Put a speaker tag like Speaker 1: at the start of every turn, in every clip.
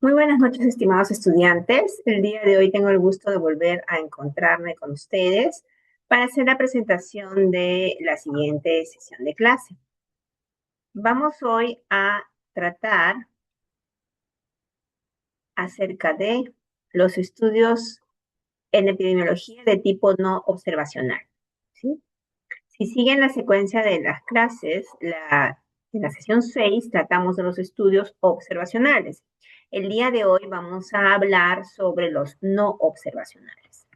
Speaker 1: Muy buenas noches, estimados estudiantes. El día de hoy tengo el gusto de volver a encontrarme con ustedes para hacer la presentación de la siguiente sesión de clase. Vamos hoy a tratar acerca de los estudios en epidemiología de tipo no observacional, ¿sí? Si siguen la secuencia de las clases, en la sesión 6 tratamos de los estudios observacionales. El día de hoy vamos a hablar sobre los no observacionales.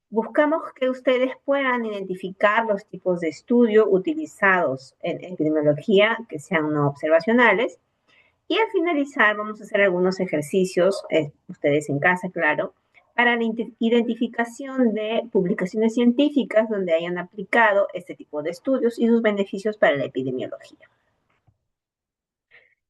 Speaker 1: Buscamos que ustedes puedan identificar los tipos de estudio utilizados en epidemiología que sean no observacionales y al finalizar vamos a hacer algunos ejercicios, ustedes en casa, claro, para la identificación de publicaciones científicas donde hayan aplicado este tipo de estudios y sus beneficios para la epidemiología.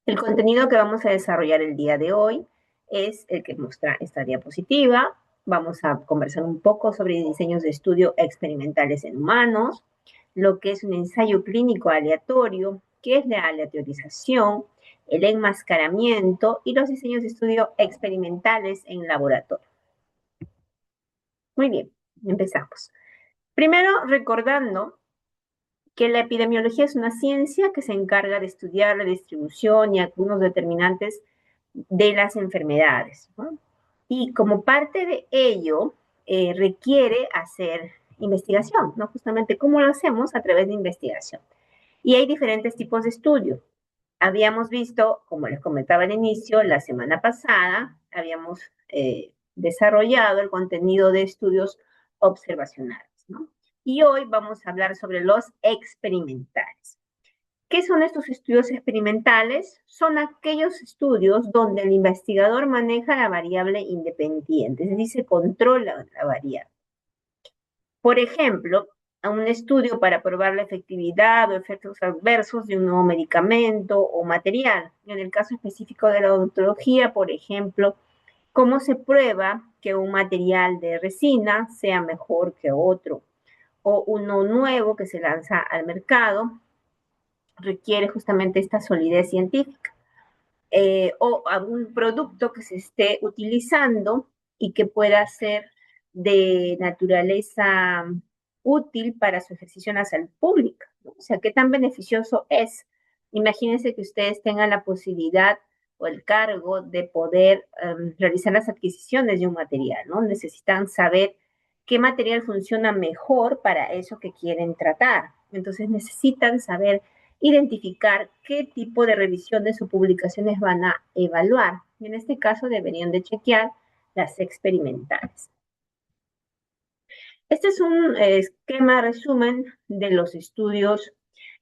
Speaker 1: El contenido que vamos a desarrollar el día de hoy es el que muestra esta diapositiva. Vamos a conversar un poco sobre diseños de estudio experimentales en humanos, lo que es un ensayo clínico aleatorio, qué es la aleatorización, el enmascaramiento y los diseños de estudio experimentales en laboratorio. Muy bien, empezamos. Primero, recordando que la epidemiología es una ciencia que se encarga de estudiar la distribución y algunos determinantes de las enfermedades, ¿no? Y como parte de ello, requiere hacer investigación, ¿no? Justamente cómo lo hacemos a través de investigación. Y hay diferentes tipos de estudio. Habíamos visto, como les comentaba al inicio, la semana pasada, habíamos desarrollado el contenido de estudios observacionales, ¿no? Y hoy vamos a hablar sobre los experimentales. ¿Qué son estos estudios experimentales? Son aquellos estudios donde el investigador maneja la variable independiente, es decir, se controla la variable. Por ejemplo, a un estudio para probar la efectividad o efectos adversos de un nuevo medicamento o material. En el caso específico de la odontología, por ejemplo, cómo se prueba que un material de resina sea mejor que otro, o uno nuevo que se lanza al mercado requiere justamente esta solidez científica. O algún producto que se esté utilizando y que pueda ser de naturaleza útil para su ejercicio en la salud pública, ¿no? O sea, qué tan beneficioso es. Imagínense que ustedes tengan la posibilidad o el cargo de poder realizar las adquisiciones de un material, ¿no? Necesitan saber qué material funciona mejor para eso que quieren tratar. Entonces necesitan saber identificar qué tipo de revisiones o publicaciones van a evaluar. En este caso deberían de chequear las experimentales. Este es un esquema resumen de los estudios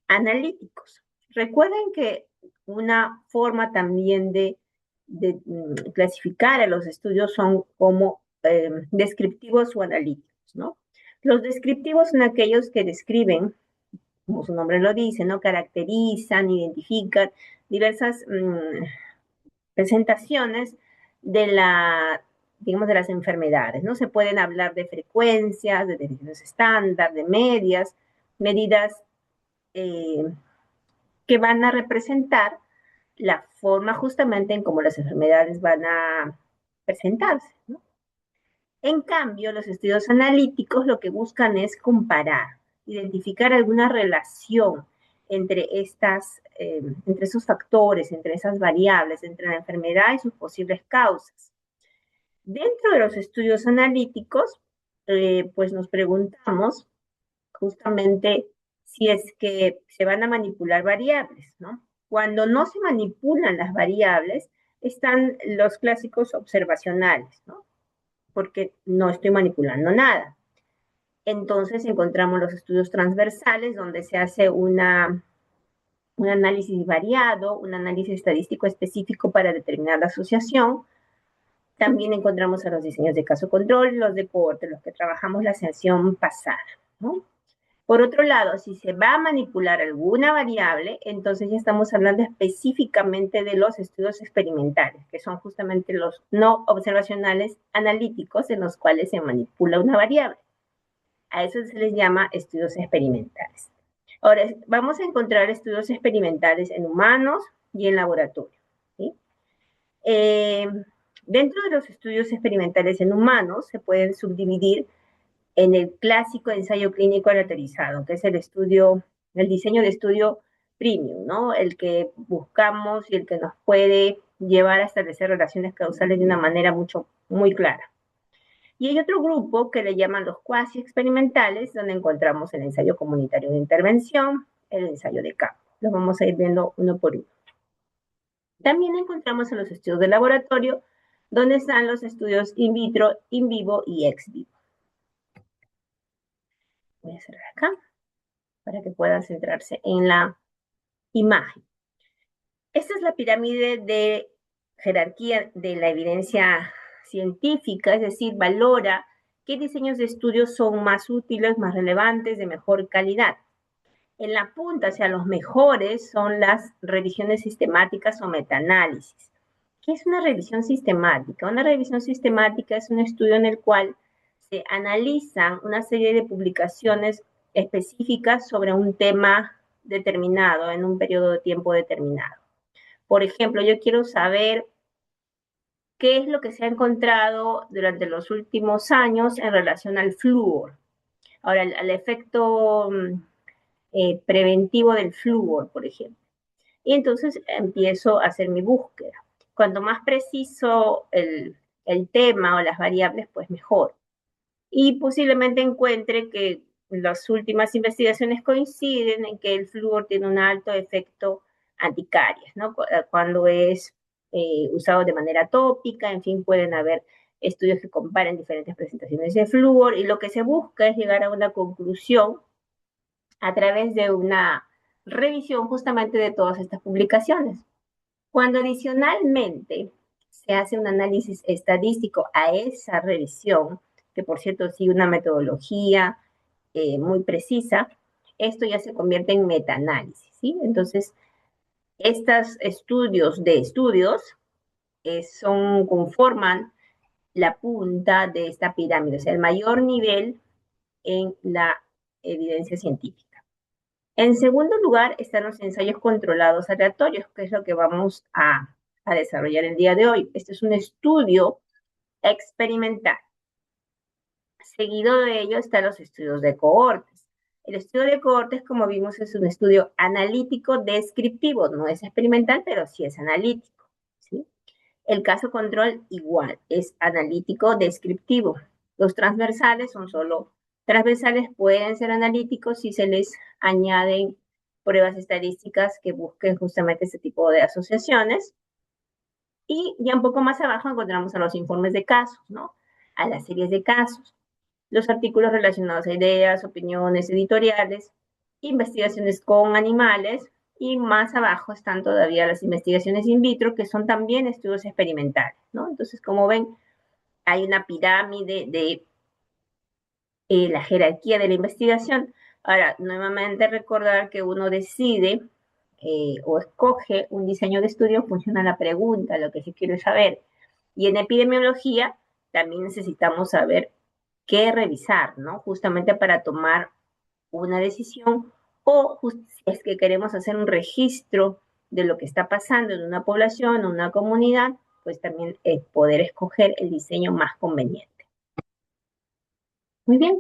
Speaker 1: analíticos. Recuerden que una forma también de clasificar a los estudios son como descriptivos o analíticos, ¿no? Los descriptivos son aquellos que describen, como su nombre lo dice, ¿no? Caracterizan, identifican diversas presentaciones de digamos, de las enfermedades, ¿no? Se pueden hablar de frecuencias, de definiciones estándar, de medias, medidas eh, que van a representar la forma justamente en cómo las enfermedades van a presentarse, ¿no? En cambio, los estudios analíticos lo que buscan es comparar, identificar alguna relación entre entre esos factores, entre esas variables, entre la enfermedad y sus posibles causas. Dentro de los estudios analíticos, pues nos preguntamos justamente si es que se van a manipular variables, ¿no? Cuando no se manipulan las variables, están los clásicos observacionales, ¿no? Porque no estoy manipulando nada. Entonces encontramos los estudios transversales donde se hace un análisis variado, un análisis estadístico específico para determinar la asociación. También encontramos a los diseños de caso control, los deportes, los que trabajamos la sesión pasada, ¿no? Por otro lado, si se va a manipular alguna variable, entonces ya estamos hablando específicamente de los estudios experimentales, que son justamente los no observacionales analíticos en los cuales se manipula una variable. A eso se les llama estudios experimentales. Ahora, vamos a encontrar estudios experimentales en humanos y en laboratorio, ¿sí? Eh, Dentro de los estudios experimentales en humanos se pueden subdividir en el clásico ensayo clínico aleatorizado, que es el diseño de estudio premium, ¿no? El que buscamos y el que nos puede llevar a establecer relaciones causales de una manera muy clara. Y hay otro grupo que le llaman los cuasi experimentales, donde encontramos el ensayo comunitario de intervención, el ensayo de campo. Los vamos a ir viendo uno por uno. También encontramos en los estudios de laboratorio, donde están los estudios in vitro, in vivo y ex vivo. Voy a cerrar acá para que puedan centrarse en la imagen. Esta es la pirámide de jerarquía de la evidencia científica, es decir, valora qué diseños de estudios son más útiles, más relevantes, de mejor calidad. En la punta, o sea, los mejores son las revisiones sistemáticas o metaanálisis. ¿Qué es una revisión sistemática? Una revisión sistemática es un estudio en el cual se analizan una serie de publicaciones específicas sobre un tema determinado en un periodo de tiempo determinado. Por ejemplo, yo quiero saber qué es lo que se ha encontrado durante los últimos años en relación al flúor. Ahora, al efecto preventivo del flúor, por ejemplo. Y entonces empiezo a hacer mi búsqueda. Cuanto más preciso el tema o las variables, pues mejor. Y posiblemente encuentre que las últimas investigaciones coinciden en que el flúor tiene un alto efecto anticaries, ¿no? Cuando es usado de manera tópica, en fin, pueden haber estudios que comparen diferentes presentaciones de flúor y lo que se busca es llegar a una conclusión a través de una revisión justamente de todas estas publicaciones. Cuando adicionalmente se hace un análisis estadístico a esa revisión, que por cierto sigue una metodología muy precisa, esto ya se convierte en metaanálisis, ¿sí? Entonces, estos estudios de estudios conforman la punta de esta pirámide, o sea, el mayor nivel en la evidencia científica. En segundo lugar están los ensayos controlados aleatorios, que es lo que vamos a desarrollar el día de hoy. Este es un estudio experimental. Seguido de ello están los estudios de cohortes. El estudio de cohortes, como vimos, es un estudio analítico descriptivo. No es experimental, pero sí es analítico, ¿sí? El caso control igual, es analítico descriptivo. Los transversales son solo transversales, pueden ser analíticos si se les añaden pruebas estadísticas que busquen justamente este tipo de asociaciones. Y ya un poco más abajo encontramos a los informes de casos, ¿no? A las series de casos, los artículos relacionados a ideas, opiniones editoriales, investigaciones con animales, y más abajo están todavía las investigaciones in vitro, que son también estudios experimentales, ¿no? Entonces, como ven, hay una pirámide de la jerarquía de la investigación. Ahora, nuevamente recordar que uno decide o escoge un diseño de estudio en función a la pregunta, lo que se quiere saber. Y en epidemiología también necesitamos saber qué revisar, ¿no? Justamente para tomar una decisión o es que queremos hacer un registro de lo que está pasando en una población, en una comunidad, pues también poder escoger el diseño más conveniente. Muy bien.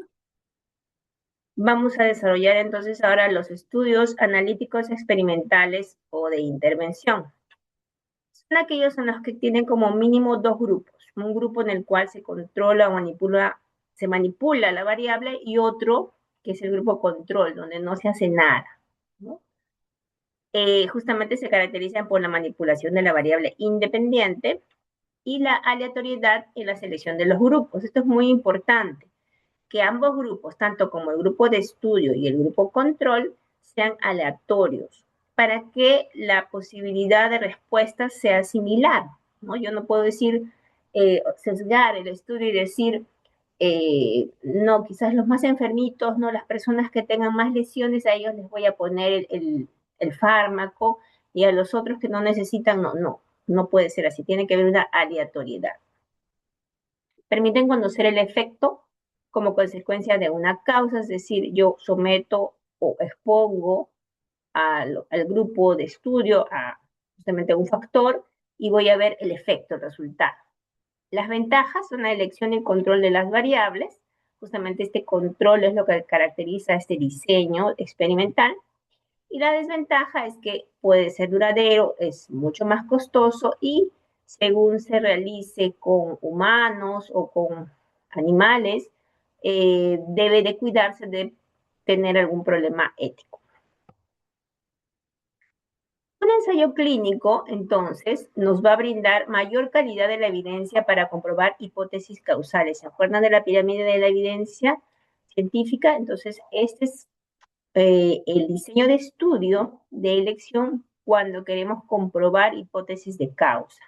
Speaker 1: Vamos a desarrollar entonces ahora los estudios analíticos experimentales o de intervención. Son aquellos en los que tienen como mínimo dos grupos. Un grupo en el cual se controla o se manipula la variable y otro que es el grupo control, donde no se hace nada, ¿no? Justamente se caracterizan por la manipulación de la variable independiente y la aleatoriedad en la selección de los grupos. Esto es muy importante, que ambos grupos, tanto como el grupo de estudio y el grupo control, sean aleatorios para que la posibilidad de respuesta sea similar, ¿no? Yo no puedo decir, sesgar el estudio y decir, no, quizás los más enfermitos, no, las personas que tengan más lesiones, a ellos les voy a poner el fármaco y a los otros que no necesitan, no puede ser así, tiene que haber una aleatoriedad. Permiten conocer el efecto como consecuencia de una causa, es decir, yo someto o expongo al grupo de estudio a justamente un factor y voy a ver el efecto, el resultado. Las ventajas son la elección y control de las variables. Justamente este control es lo que caracteriza este diseño experimental. Y la desventaja es que puede ser duradero, es mucho más costoso y según se realice con humanos o con animales, debe de cuidarse de tener algún problema ético. Un ensayo clínico, entonces, nos va a brindar mayor calidad de la evidencia para comprobar hipótesis causales. ¿Se acuerdan de la pirámide de la evidencia científica? Entonces, este es el diseño de estudio de elección cuando queremos comprobar hipótesis de causa.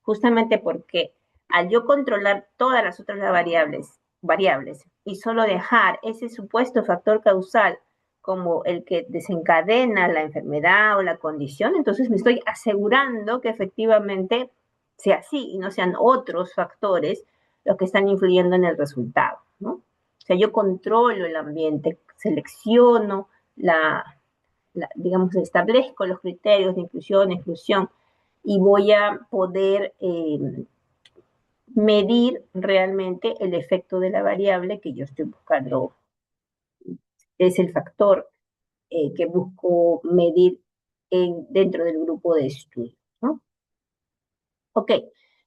Speaker 1: Justamente porque al yo controlar todas las otras variables y solo dejar ese supuesto factor causal como el que desencadena la enfermedad o la condición, entonces me estoy asegurando que efectivamente sea así y no sean otros factores los que están influyendo en el resultado, ¿no? O sea, yo controlo el ambiente, selecciono digamos, establezco los criterios de inclusión, exclusión y voy a poder medir realmente el efecto de la variable que yo estoy buscando. Es el factor que busco medir dentro del grupo de estudio, ¿no? Ok,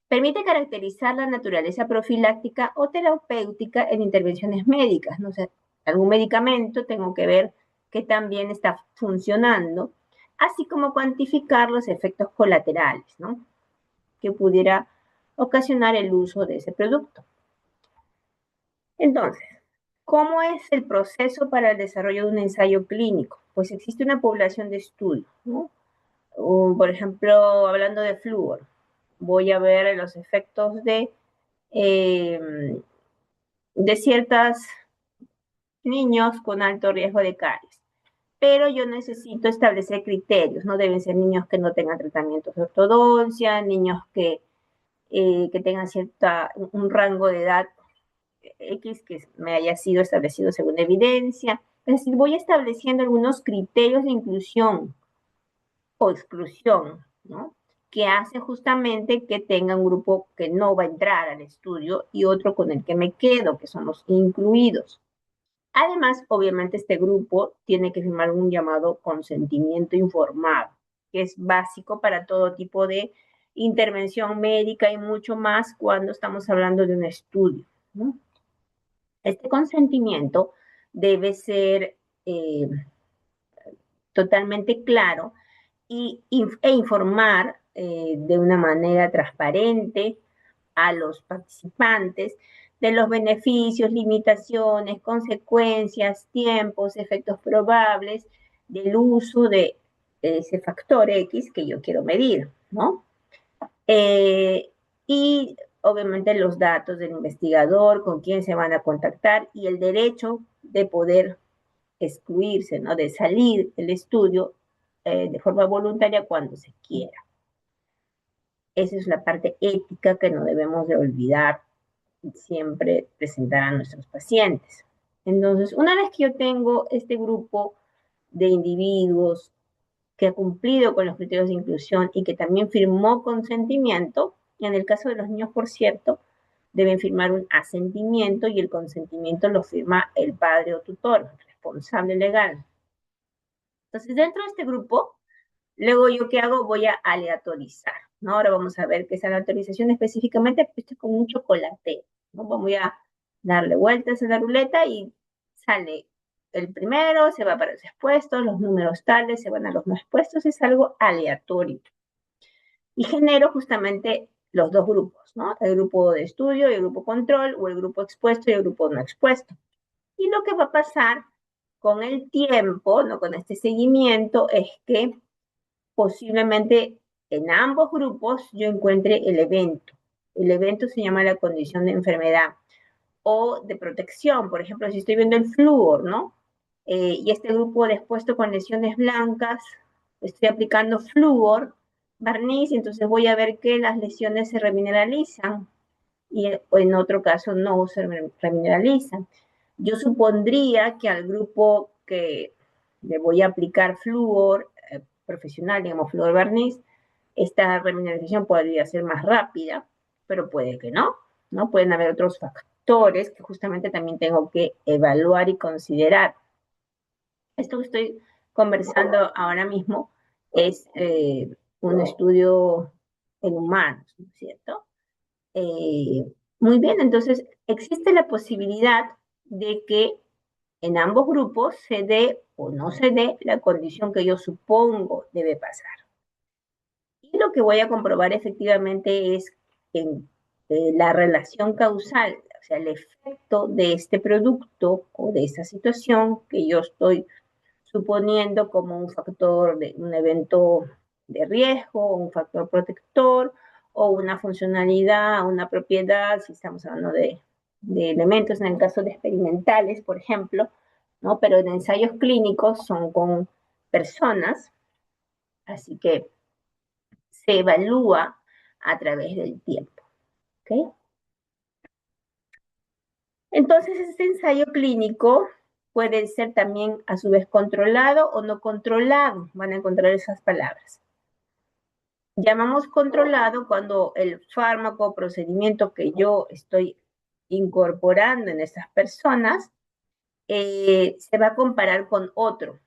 Speaker 1: permite caracterizar la naturaleza profiláctica o terapéutica en intervenciones médicas. No sé, algún medicamento tengo que ver que también está funcionando, así como cuantificar los efectos colaterales, ¿no? Que pudiera ocasionar el uso de ese producto. Entonces, ¿cómo es el proceso para el desarrollo de un ensayo clínico? Pues existe una población de estudio, ¿no? Por ejemplo, hablando de flúor, voy a ver los efectos eh, de ciertos niños con alto riesgo de caries. Pero yo necesito establecer criterios, no deben ser niños que no tengan tratamientos de ortodoncia, niños que tengan un rango de edad X que me haya sido establecido según evidencia. Es decir, voy estableciendo algunos criterios de inclusión o exclusión, ¿no? Que hace justamente que tenga un grupo que no va a entrar al estudio y otro con el que me quedo, que son los incluidos. Además, obviamente, este grupo tiene que firmar un llamado consentimiento informado, que es básico para todo tipo de intervención médica y mucho más cuando estamos hablando de un estudio, ¿no? Este consentimiento debe ser totalmente claro e informar de una manera transparente a los participantes de los beneficios, limitaciones, consecuencias, tiempos, efectos probables del uso de ese factor X que yo quiero medir, ¿no? Y obviamente los datos del investigador, con quién se van a contactar y el derecho de poder excluirse, ¿no? De salir del estudio de forma voluntaria cuando se quiera. Esa es la parte ética que no debemos de olvidar siempre presentar a nuestros pacientes. Entonces, una vez que yo tengo este grupo de individuos que ha cumplido con los criterios de inclusión y que también firmó consentimiento, y en el caso de los niños, por cierto, deben firmar un asentimiento y el consentimiento lo firma el padre o tutor, responsable legal. Entonces, dentro de este grupo, luego yo qué hago, voy a aleatorizar, ¿no? Ahora vamos a ver qué es aleatorización específicamente, pues esto es como un chocolatero, ¿no? Voy a darle vueltas a la ruleta y sale el primero, se va para los expuestos, los números tales se van a los no expuestos, es algo aleatorio. Y genero justamente los dos grupos, ¿no? El grupo de estudio y el grupo control, o el grupo expuesto y el grupo no expuesto. Y lo que va a pasar con el tiempo, ¿no? Con este seguimiento, es que posiblemente en ambos grupos yo encuentre el evento. El evento se llama la condición de enfermedad o de protección. Por ejemplo, si estoy viendo el flúor, ¿no? Y este grupo de expuesto con lesiones blancas, estoy aplicando flúor, barniz, y entonces voy a ver que las lesiones se remineralizan y en otro caso no se remineralizan. Yo supondría que al grupo que le voy a aplicar flúor profesional, digamos flúor barniz, esta reminerización podría ser más rápida, pero puede que no, ¿no? Pueden haber otros factores que justamente también tengo que evaluar y considerar. Esto que estoy conversando ahora mismo es un estudio en humanos, ¿no es cierto? Muy bien, entonces existe la posibilidad de que en ambos grupos se dé o no se dé la condición que yo supongo debe pasar. Y lo que voy a comprobar efectivamente es en la relación causal, o sea, el efecto de este producto o de esta situación que yo estoy suponiendo como un factor de un evento de riesgo, un factor protector o una funcionalidad, una propiedad, si estamos hablando de elementos, en el caso de experimentales, por ejemplo, ¿no? Pero en ensayos clínicos son con personas, así que se evalúa a través del tiempo. ¿Okay? Entonces, este ensayo clínico puede ser también a su vez controlado o no controlado. Van a encontrar esas palabras. Llamamos controlado cuando el fármaco o procedimiento que yo estoy incorporando en estas personas se va a comparar con otro,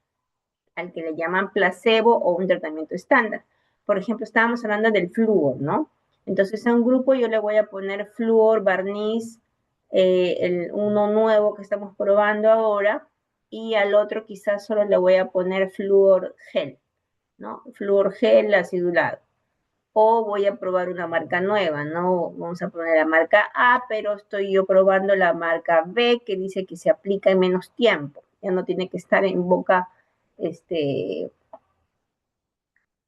Speaker 1: al que le llaman placebo o un tratamiento estándar. Por ejemplo, estábamos hablando del flúor, ¿no? Entonces a un grupo yo le voy a poner flúor, barniz, uno nuevo que estamos probando ahora, y al otro quizás solo le voy a poner flúor gel, ¿no? Flúor gel acidulado. O voy a probar una marca nueva, ¿no? Vamos a poner la marca A, pero estoy yo probando la marca B que dice que se aplica en menos tiempo. Ya no tiene que estar en boca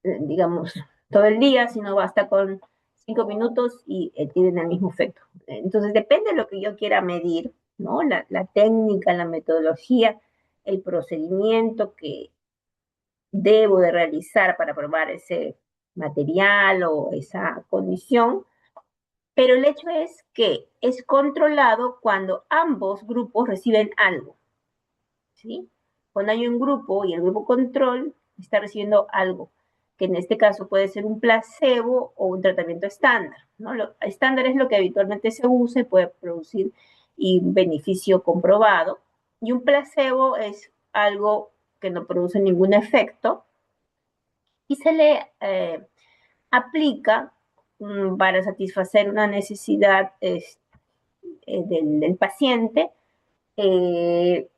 Speaker 1: digamos, todo el día, sino basta con 5 minutos y tienen el mismo efecto. Entonces, depende de lo que yo quiera medir, ¿no? La técnica, la metodología, el procedimiento que debo de realizar para probar ese material o esa condición, pero el hecho es que es controlado cuando ambos grupos reciben algo, ¿sí? Cuando hay un grupo y el grupo control está recibiendo algo, que en este caso puede ser un placebo o un tratamiento estándar, ¿no? Lo estándar es lo que habitualmente se usa y puede producir un beneficio comprobado, y un placebo es algo que no produce ningún efecto y se le aplica para satisfacer una necesidad del paciente eh,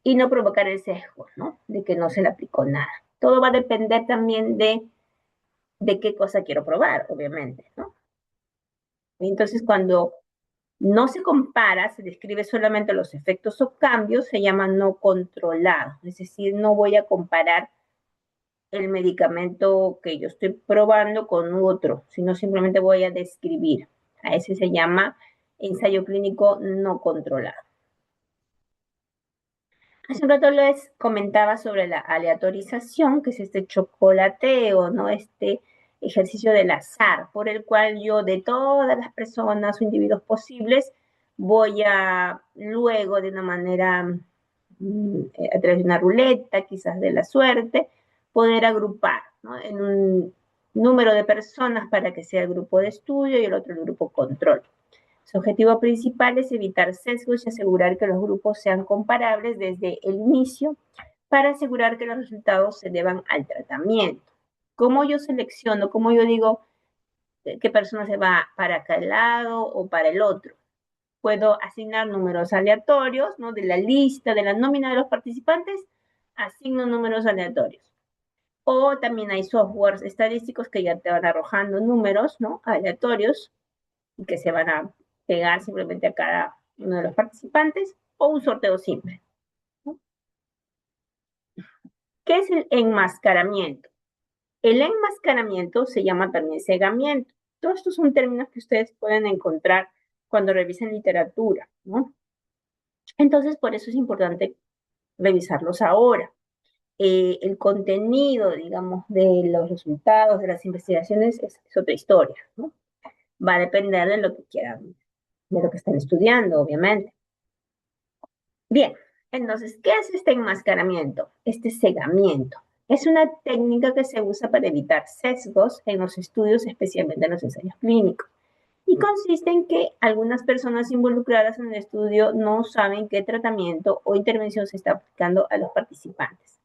Speaker 1: y no provocar el sesgo, ¿no? De que no se le aplicó nada. Todo va a depender también de qué cosa quiero probar, obviamente, ¿no? Entonces, cuando no se compara, se describe solamente los efectos o cambios, se llama no controlado. Es decir, no voy a comparar el medicamento que yo estoy probando con otro, sino simplemente voy a describir. A ese se llama ensayo clínico no controlado. Hace un rato les comentaba sobre la aleatorización, que es este chocolateo, ¿no? Este ejercicio del azar, por el cual yo de todas las personas o individuos posibles voy a luego de una manera, a través de una ruleta, quizás de la suerte, poder agrupar, ¿no? En un número de personas para que sea el grupo de estudio y el otro el grupo control. Su objetivo principal es evitar sesgos y asegurar que los grupos sean comparables desde el inicio para asegurar que los resultados se deban al tratamiento. ¿Cómo yo selecciono? ¿Cómo yo digo qué persona se va para acá lado o para el otro? Puedo asignar números aleatorios, ¿no? De la lista, de la nómina de los participantes, asigno números aleatorios. O también hay softwares estadísticos que ya te van arrojando números, ¿no? Aleatorios y que se van a pegar simplemente a cada uno de los participantes, o un sorteo simple, ¿no? ¿Qué es el enmascaramiento? El enmascaramiento se llama también cegamiento. Todos estos son términos que ustedes pueden encontrar cuando revisen literatura, ¿no? Entonces, por eso es importante revisarlos ahora. El contenido, digamos, de los resultados de las investigaciones es otra historia, ¿no? Va a depender de lo que quieran, de lo que estén estudiando, obviamente. Bien, entonces, ¿qué es este enmascaramiento? Este cegamiento. Es una técnica que se usa para evitar sesgos en los estudios, especialmente en los ensayos clínicos. Y consiste en que algunas personas involucradas en el estudio no saben qué tratamiento o intervención se está aplicando a los participantes.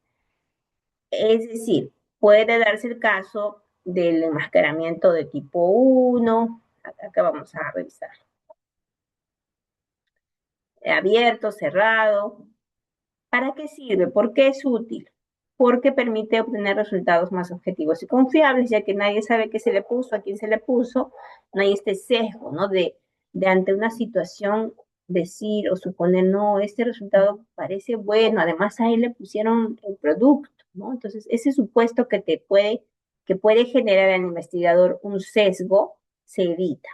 Speaker 1: Es decir, puede darse el caso del enmascaramiento de tipo 1, acá vamos a revisar, abierto, cerrado. ¿Para qué sirve? ¿Por qué es útil? Porque permite obtener resultados más objetivos y confiables, ya que nadie sabe qué se le puso, a quién se le puso, no hay este sesgo, ¿no? De ante una situación decir o suponer, no, este resultado parece bueno, además a él le pusieron el producto, ¿no? Entonces, ese supuesto que puede generar al investigador un sesgo, se evita.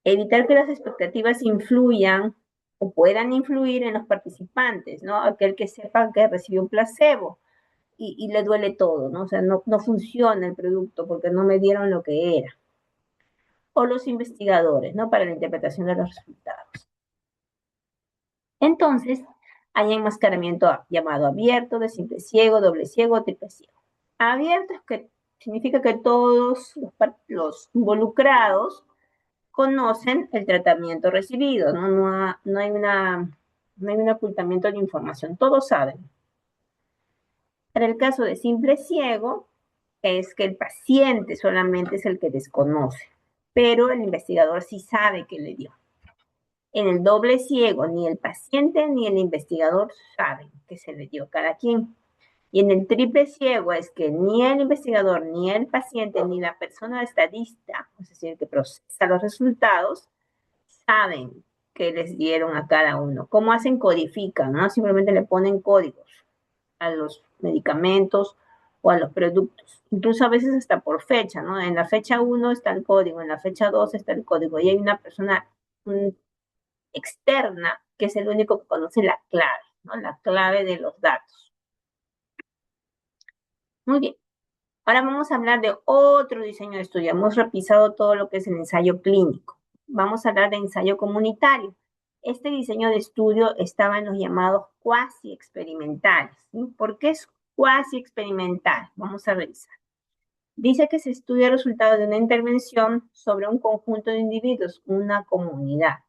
Speaker 1: Evitar que las expectativas influyan o puedan influir en los participantes, ¿no? Aquel que sepa que recibió un placebo y le duele todo, ¿no? O sea, no funciona el producto porque no me dieron lo que era. O los investigadores, ¿no? Para la interpretación de los resultados. Entonces, hay enmascaramiento llamado abierto, de simple ciego, doble ciego, triple ciego. Abierto es que significa que todos los involucrados conocen el tratamiento recibido, ¿no? No hay un ocultamiento de información, todos saben. Para el caso de simple ciego, es que el paciente solamente es el que desconoce, pero el investigador sí sabe que le dio. En el doble ciego, ni el paciente ni el investigador saben que se le dio cada quien. Y en el triple ciego es que ni el investigador, ni el paciente, ni la persona estadista, es decir, que procesa los resultados, saben que les dieron a cada uno. ¿Cómo hacen? Codifican, ¿no? Simplemente le ponen códigos a los medicamentos o a los productos. Incluso a veces hasta por fecha, ¿no? En la fecha 1 está el código, en la fecha 2 está el código y hay una persona externa que es el único que conoce la clave, ¿no? La clave de los datos. Muy bien. Ahora vamos a hablar de otro diseño de estudio. Hemos revisado todo lo que es el ensayo clínico. Vamos a hablar de ensayo comunitario. Este diseño de estudio estaba en los llamados cuasi experimentales. ¿Sí? ¿Por qué es cuasi experimental? Vamos a revisar. Dice que se estudia el resultado de una intervención sobre un conjunto de individuos, una comunidad,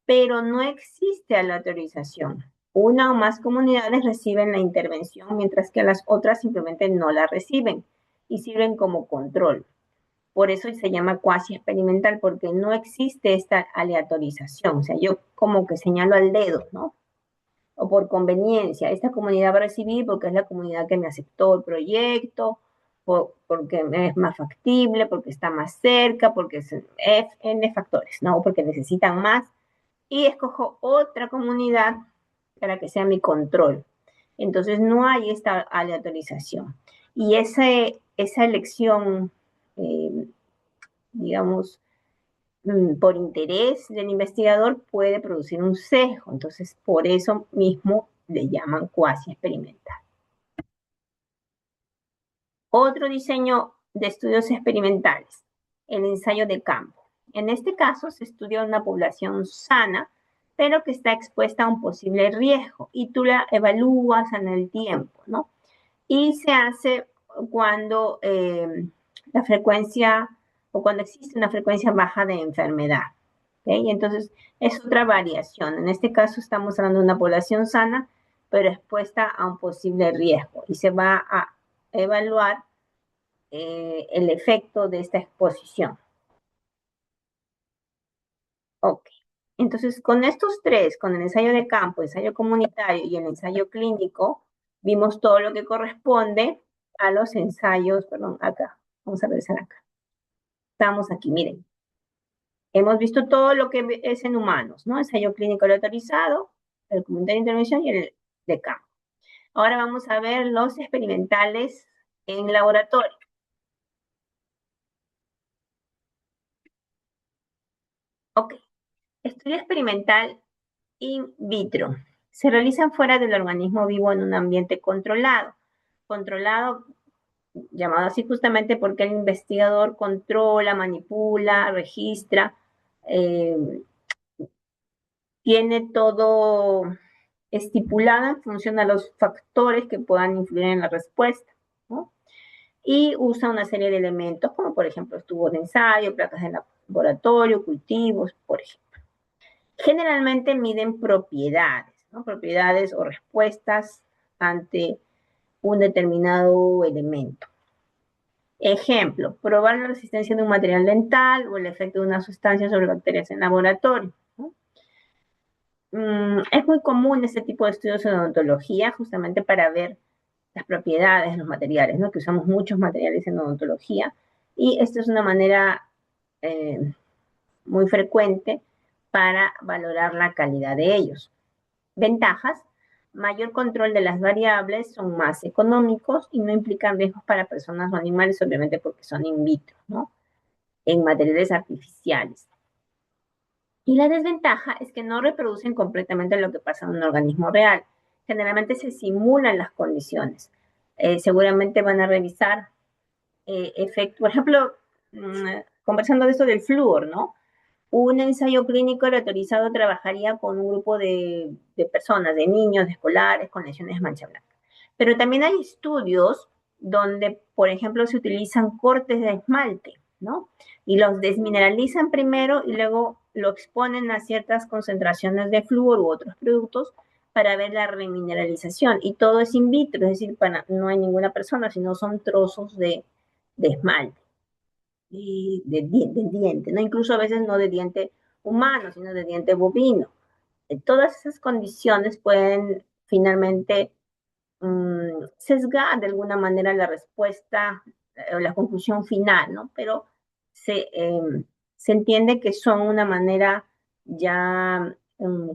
Speaker 1: pero no existe aleatorización. Una o más comunidades reciben la intervención, mientras que las otras simplemente no la reciben y sirven como control. Por eso se llama cuasi experimental, porque no existe esta aleatorización. O sea, yo como que señalo al dedo, ¿no? O por conveniencia, esta comunidad va a recibir porque es la comunidad que me aceptó el proyecto, porque es más factible, porque está más cerca, porque es N factores, ¿no? Porque necesitan más. Y escojo otra comunidad para que sea mi control. Entonces no hay esta aleatorización. Y esa elección, eh, digamos, por interés del investigador puede producir un sesgo. Entonces, por eso mismo le llaman cuasi experimental. Otro diseño de estudios experimentales, el ensayo de campo. En este caso se estudia una población sana, pero que está expuesta a un posible riesgo y tú la evalúas en el tiempo, ¿no? Y se hace cuando la frecuencia o cuando existe una frecuencia baja de enfermedad. ¿Okay? Entonces, es otra variación. En este caso estamos hablando de una población sana, pero expuesta a un posible riesgo y se va a evaluar el efecto de esta exposición. Ok. Entonces, con estos tres, con el ensayo de campo, el ensayo comunitario y el ensayo clínico, vimos todo lo que corresponde a los ensayos, perdón, acá. Vamos a revisar acá. Estamos aquí, miren. Hemos visto todo lo que es en humanos, ¿no? Ensayo clínico autorizado, el comunitario de intervención y el de campo. Ahora vamos a ver los experimentales en laboratorio. Ok. Estudio experimental in vitro. Se realizan fuera del organismo vivo en un ambiente controlado. Controlado, llamado así justamente porque el investigador controla, manipula, registra, eh, tiene todo estipulada en función a los factores que puedan influir en la respuesta, ¿no? Y usa una serie de elementos, como por ejemplo tubos de ensayo, placas de laboratorio, cultivos, por ejemplo. Generalmente miden propiedades, ¿no? Propiedades o respuestas ante un determinado elemento. Ejemplo, probar la resistencia de un material dental o el efecto de una sustancia sobre bacterias en laboratorio, ¿no? Es muy común este tipo de estudios en odontología justamente para ver las propiedades de los materiales, ¿no? Que usamos muchos materiales en odontología y esto es una manera eh, muy frecuente para valorar la calidad de ellos. Ventajas: mayor control de las variables, son más económicos y no implican riesgos para personas o animales, obviamente porque son in vitro, ¿no? En materiales artificiales. Y la desventaja es que no reproducen completamente lo que pasa en un organismo real. Generalmente se simulan las condiciones. Seguramente van a revisar efectos, por ejemplo, conversando de esto del flúor, ¿no? Un ensayo clínico autorizado trabajaría con un grupo de personas, de niños, de escolares, con lesiones de mancha blanca. Pero también hay estudios donde, por ejemplo, se utilizan cortes de esmalte, ¿no? Y los desmineralizan primero y luego lo exponen a ciertas concentraciones de flúor u otros productos para ver la remineralización. Y todo es in vitro, es decir, no hay ninguna persona, sino son trozos de esmalte y de diente, ¿no? Incluso a veces no de diente humano, sino de diente bovino. Todas esas condiciones pueden finalmente sesgar de alguna manera la respuesta o la conclusión final, ¿no? Pero se, se entiende que son una manera ya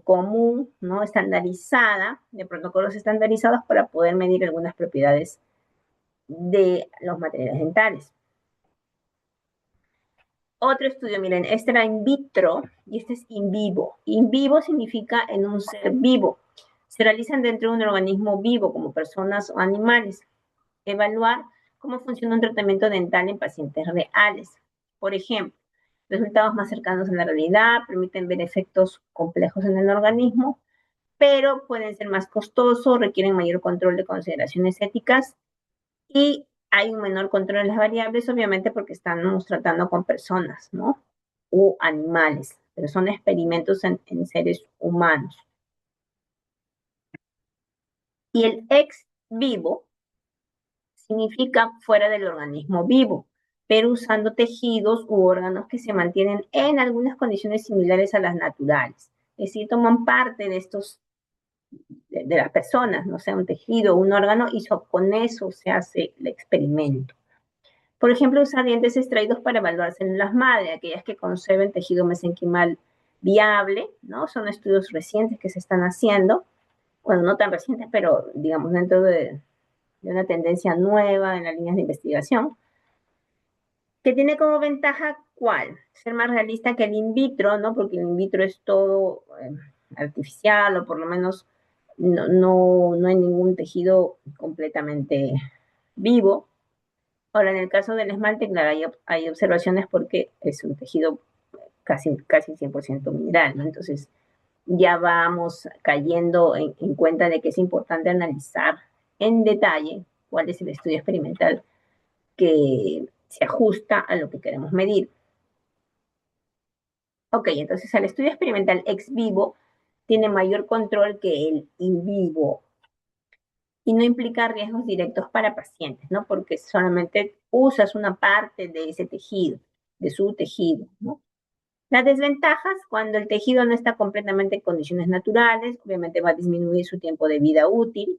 Speaker 1: común, ¿no? Estandarizada, de protocolos estandarizados para poder medir algunas propiedades de los materiales dentales. Otro estudio, miren, este era in vitro y este es in vivo. In vivo significa en un ser vivo. Se realizan dentro de un organismo vivo, como personas o animales. Evaluar cómo funciona un tratamiento dental en pacientes reales. Por ejemplo, resultados más cercanos a la realidad, permiten ver efectos complejos en el organismo, pero pueden ser más costosos, requieren mayor control de consideraciones éticas y hay un menor control de las variables, obviamente porque estamos tratando con personas, ¿no? O animales, pero son experimentos en seres humanos. Y el ex vivo significa fuera del organismo vivo, pero usando tejidos u órganos que se mantienen en algunas condiciones similares a las naturales. Es decir, toman parte de estos, de las personas, no sea un tejido o un órgano, y con eso se hace el experimento. Por ejemplo, usar dientes extraídos para evaluar células madre, aquellas que conserven tejido mesenquimal viable, ¿no? Son estudios recientes que se están haciendo, bueno, no tan recientes, pero digamos dentro de una tendencia nueva en las líneas de investigación, que tiene como ventaja, ¿cuál? Ser más realista que el in vitro, ¿no? Porque el in vitro es todo artificial, o por lo menos no hay ningún tejido completamente vivo. Ahora, en el caso del esmalte, claro, hay observaciones porque es un tejido casi 100% mineral, ¿no? Entonces, ya vamos cayendo en cuenta de que es importante analizar en detalle cuál es el estudio experimental que se ajusta a lo que queremos medir. Ok, entonces el estudio experimental ex vivo tiene mayor control que el in vivo y no implica riesgos directos para pacientes, ¿no? Porque solamente usas una parte de ese tejido, de su tejido, ¿no? Las desventajas: cuando el tejido no está completamente en condiciones naturales, obviamente va a disminuir su tiempo de vida útil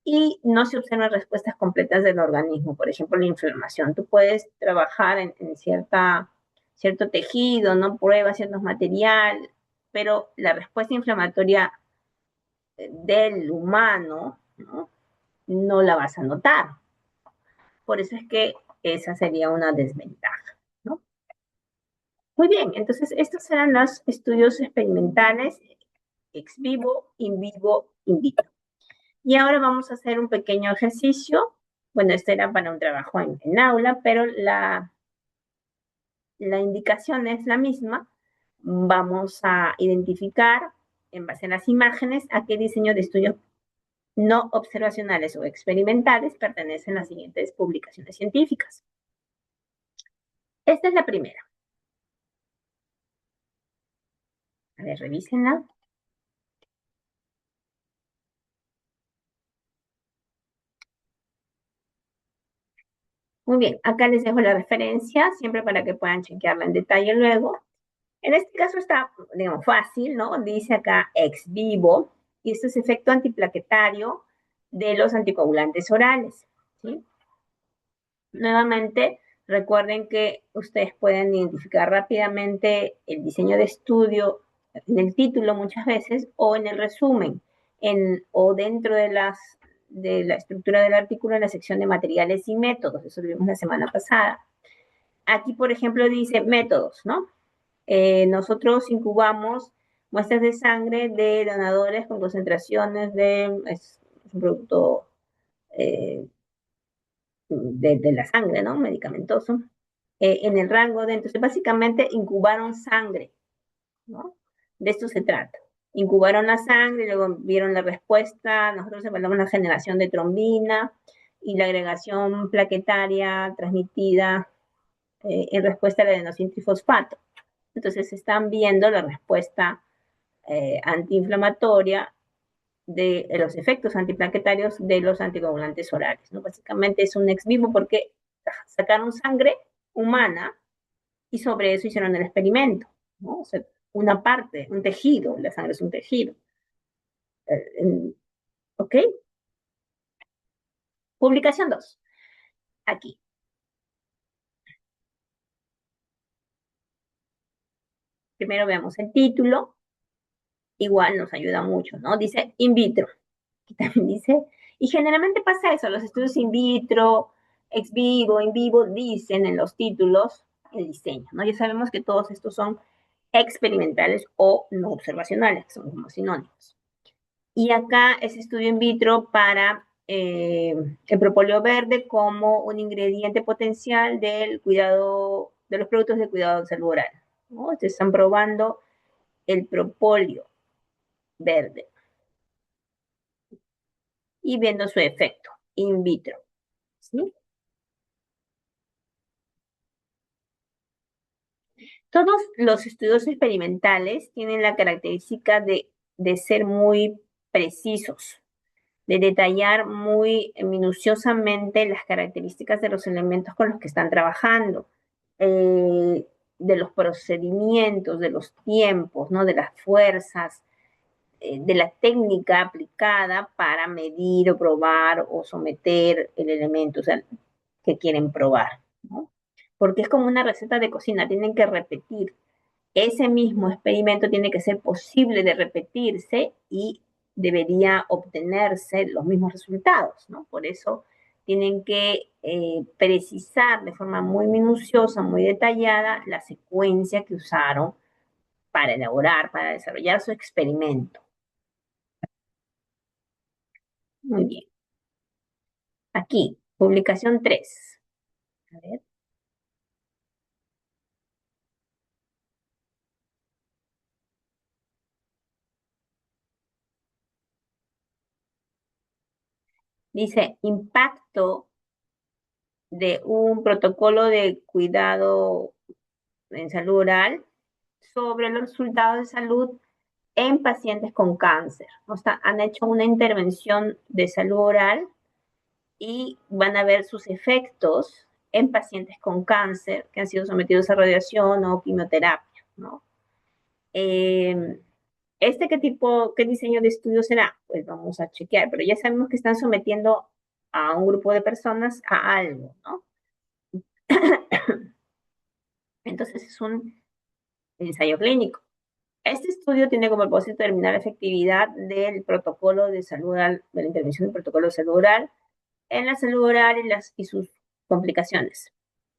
Speaker 1: y no se observan respuestas completas del organismo. Por ejemplo, la inflamación. Tú puedes trabajar en cierto tejido, ¿no? Pruebas ciertos materiales, pero la respuesta inflamatoria del humano, ¿no? No la vas a notar. Por eso es que esa sería una desventaja, ¿no? Muy bien, entonces estos eran los estudios experimentales ex vivo, in vivo, in vitro. Y ahora vamos a hacer un pequeño ejercicio. Bueno, este era para un trabajo en aula, pero la indicación es la misma. Vamos a identificar en base a las imágenes, a qué diseño de estudios no observacionales o experimentales pertenecen las siguientes publicaciones científicas. Esta es la primera. A ver, revísenla. Muy bien, acá les dejo la referencia, siempre para que puedan chequearla en detalle luego. En este caso está, digamos, fácil, ¿no? Dice acá ex vivo, y esto es efecto antiplaquetario de los anticoagulantes orales, ¿sí? Nuevamente, recuerden que ustedes pueden identificar rápidamente el diseño de estudio en el título muchas veces o en el resumen o dentro de la estructura del artículo en la sección de materiales y métodos. Eso lo vimos la semana pasada. Aquí, por ejemplo, dice métodos, ¿no? Nosotros incubamos muestras de sangre de donadores con concentraciones es un producto eh, de la sangre, ¿no? Medicamentoso, en el rango de, entonces básicamente incubaron sangre, ¿no? De esto se trata. Incubaron la sangre, luego vieron la respuesta, nosotros evaluamos la generación de trombina y la agregación plaquetaria transmitida en respuesta al adenosín-trifosfato. Entonces están viendo la respuesta antiinflamatoria de los efectos antiplaquetarios de los anticoagulantes orales, ¿no? Básicamente es un ex vivo porque sacaron sangre humana y sobre eso hicieron el experimento, ¿no? O sea, una parte, un tejido, la sangre es un tejido. ¿Ok? Publicación 2. Aquí. Primero veamos el título. Igual nos ayuda mucho, ¿no? Dice in vitro. Aquí también dice, y generalmente pasa eso, los estudios in vitro, ex vivo, in vivo, dicen en los títulos el diseño, ¿no? Ya sabemos que todos estos son experimentales o no observacionales, que son como sinónimos. Y acá es estudio in vitro para el propóleo verde como un ingrediente potencial del cuidado, de los productos de cuidado de salud oral, ¿no? Entonces están probando el propóleo verde y viendo su efecto in vitro, ¿sí? Todos los estudios experimentales tienen la característica de ser muy precisos, de detallar muy minuciosamente las características de los elementos con los que están trabajando, de los procedimientos, de los tiempos, ¿no? De las fuerzas, de la técnica aplicada para medir o probar o someter el elemento, o sea, que quieren probar, ¿no? Porque es como una receta de cocina, tienen que repetir. Ese mismo experimento tiene que ser posible de repetirse y debería obtenerse los mismos resultados, ¿no? Por eso tienen que precisar de forma muy minuciosa, muy detallada, la secuencia que usaron para elaborar, para desarrollar su experimento. Muy bien. Aquí, publicación 3. A ver. Dice, impacto de un protocolo de cuidado en salud oral sobre los resultados de salud en pacientes con cáncer. O sea, han hecho una intervención de salud oral y van a ver sus efectos en pacientes con cáncer que han sido sometidos a radiación o quimioterapia, ¿no? ¿Qué diseño de estudio será? Pues vamos a chequear, pero ya sabemos que están sometiendo a un grupo de personas a algo, ¿no? Entonces es un ensayo clínico. Este estudio tiene como propósito determinar la efectividad del protocolo de salud oral, de la intervención del protocolo de salud oral en la salud oral y sus complicaciones.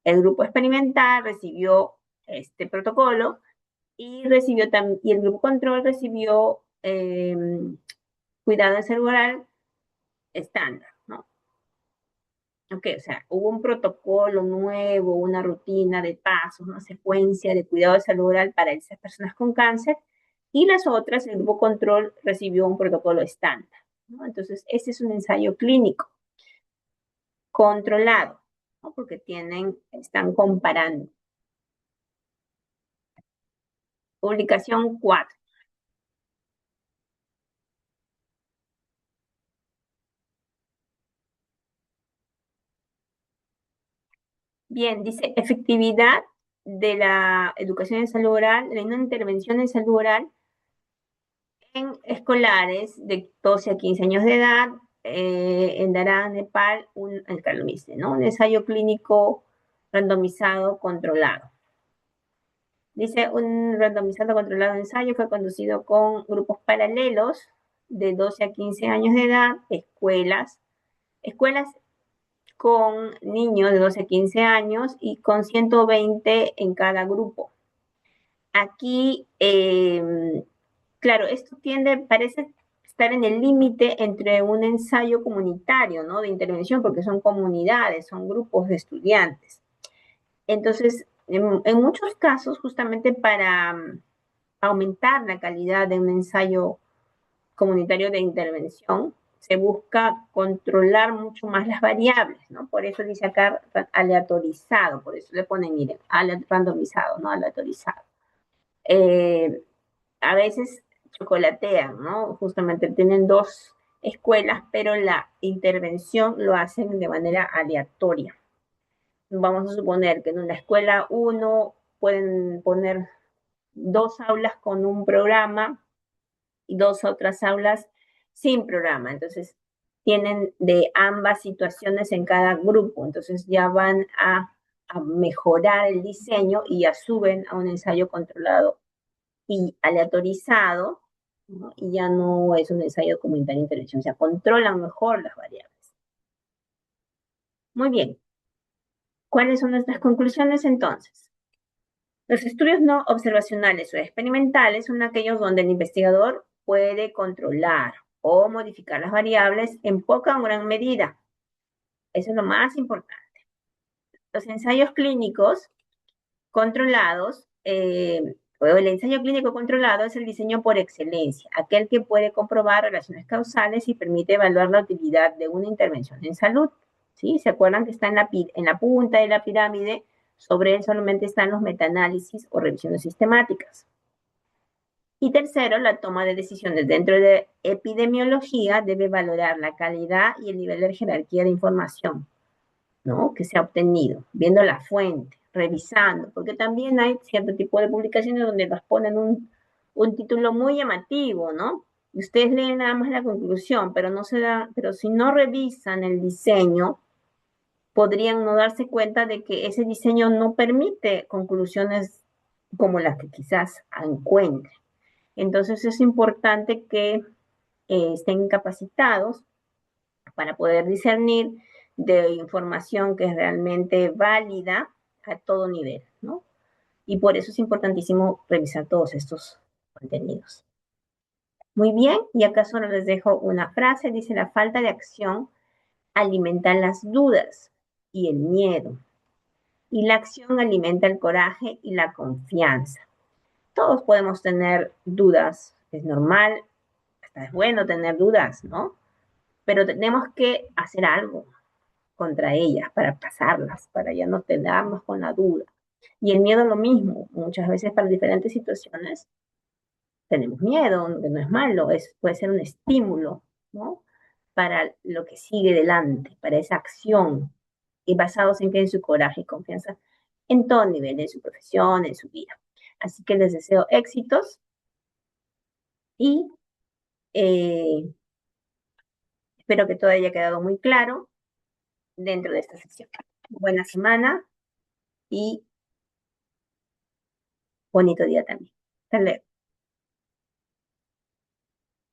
Speaker 1: El grupo experimental recibió este protocolo y y el grupo control recibió cuidado en salud oral estándar, ¿no? Ok, o sea, hubo un protocolo nuevo, una rutina de pasos, una secuencia de cuidado de salud oral para esas personas con cáncer Y las otras, el grupo control recibió un protocolo estándar, ¿no? Entonces, este es un ensayo clínico controlado, ¿no? Porque están comparando. Publicación 4. Bien, dice efectividad de la educación en salud oral, de una intervención en salud oral en escolares de 12 a 15 años de edad, en Dhara, Nepal, ¿no? Un ensayo clínico randomizado controlado. Dice, un randomizado controlado ensayo fue conducido con grupos paralelos de 12 a 15 años de edad, escuelas con niños de 12 a 15 años y con 120 en cada grupo. Aquí, claro, esto parece estar en el límite entre un ensayo comunitario, ¿no? De intervención, porque son comunidades, son grupos de estudiantes. Entonces, en muchos casos, justamente para aumentar la calidad de un ensayo comunitario de intervención, se busca controlar mucho más las variables, ¿no? Por eso dice acá aleatorizado, por eso le ponen, miren, randomizado, ¿no? Aleatorizado. A veces chocolatean, ¿no? Justamente tienen dos escuelas, pero la intervención lo hacen de manera aleatoria. Vamos a suponer que en una escuela 1 pueden poner dos aulas con un programa y dos otras aulas sin programa. Entonces, tienen de ambas situaciones en cada grupo. Entonces, ya van a mejorar el diseño y ya suben a un ensayo controlado y aleatorizado, ¿no? Y ya no es un ensayo comunitario de intervención, o sea, controlan mejor las variables. Muy bien. ¿Cuáles son nuestras conclusiones entonces? Los estudios no observacionales o experimentales son aquellos donde el investigador puede controlar o modificar las variables en poca o gran medida. Eso es lo más importante. Los ensayos clínicos controlados, o el ensayo clínico controlado es el diseño por excelencia, aquel que puede comprobar relaciones causales y permite evaluar la utilidad de una intervención en salud. ¿Sí? ¿Se acuerdan que está en la punta de la pirámide? Sobre él solamente están los metaanálisis o revisiones sistemáticas. Y tercero, la toma de decisiones dentro de epidemiología debe valorar la calidad y el nivel de jerarquía de información, ¿no? Que se ha obtenido, viendo la fuente, revisando, porque también hay cierto tipo de publicaciones donde las ponen un título muy llamativo, ¿no? Y ustedes leen nada más la conclusión, pero pero si no revisan el diseño, podrían no darse cuenta de que ese diseño no permite conclusiones como las que quizás encuentren. Entonces es importante que estén capacitados para poder discernir de información que es realmente válida a todo nivel, ¿no? Y por eso es importantísimo revisar todos estos contenidos. Muy bien, y acá solo les dejo una frase, dice: la falta de acción alimenta las dudas y el miedo, y la acción alimenta el coraje y la confianza. Todos podemos tener dudas, es normal, hasta es bueno tener dudas, ¿no? Pero tenemos que hacer algo contra ellas para pasarlas, para ya no quedarnos con la duda. Y el miedo lo mismo, muchas veces para diferentes situaciones tenemos miedo, que no es malo, puede ser un estímulo, ¿no? Para lo que sigue delante, para esa acción, y basados en que en su coraje y confianza en todo nivel, en su profesión, en su vida. Así que les deseo éxitos y eh, espero que todo haya quedado muy claro dentro de esta sesión. Buena semana y bonito día también. Hasta luego.